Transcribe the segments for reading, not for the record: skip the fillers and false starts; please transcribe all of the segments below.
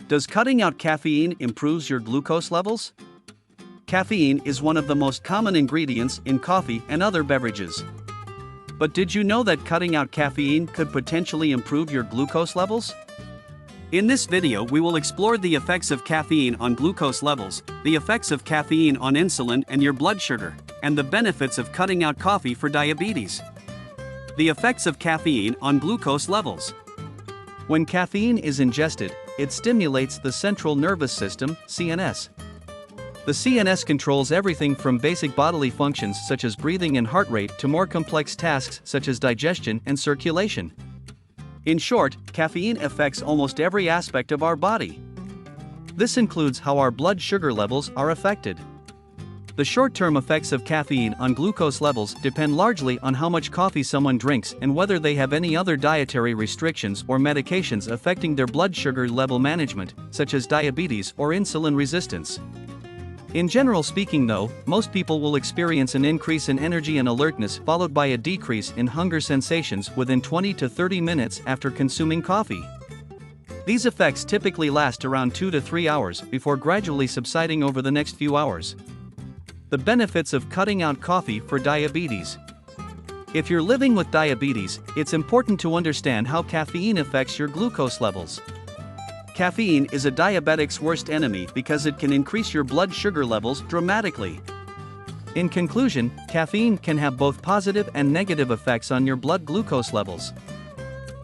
Does cutting out caffeine improve your glucose levels? Caffeine is one of the most common ingredients in coffee and other beverages. But did you know that cutting out caffeine could potentially improve your glucose levels? In this video, we will explore the effects of caffeine on glucose levels, the effects of caffeine on insulin and your blood sugar, and the benefits of cutting out coffee for diabetes. The effects of caffeine on glucose levels. When caffeine is ingested, it stimulates the central nervous system, CNS. The CNS controls everything from basic bodily functions such as breathing and heart rate to more complex tasks such as digestion and circulation. In short, caffeine affects almost every aspect of our body. This includes how our blood sugar levels are affected. The short-term effects of caffeine on glucose levels depend largely on how much coffee someone drinks and whether they have any other dietary restrictions or medications affecting their blood sugar level management, such as diabetes or insulin resistance. In general speaking though, most people will experience an increase in energy and alertness followed by a decrease in hunger sensations within 20 to 30 minutes after consuming coffee. These effects typically last around 2 to 3 hours before gradually subsiding over the next few hours. The benefits of cutting out coffee for diabetes. If you're living with diabetes, it's important to understand how caffeine affects your glucose levels. Caffeine is a diabetic's worst enemy because it can increase your blood sugar levels dramatically. In conclusion, caffeine can have both positive and negative effects on your blood glucose levels.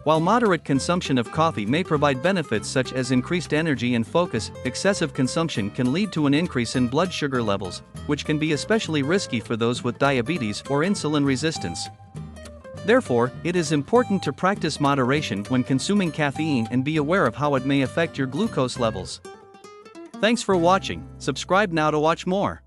While moderate consumption of coffee may provide benefits such as increased energy and focus, excessive consumption can lead to an increase in blood sugar levels, which can be especially risky for those with diabetes or insulin resistance. Therefore, it is important to practice moderation when consuming caffeine and be aware of how it may affect your glucose levels. Thanks for watching. Subscribe now to watch more.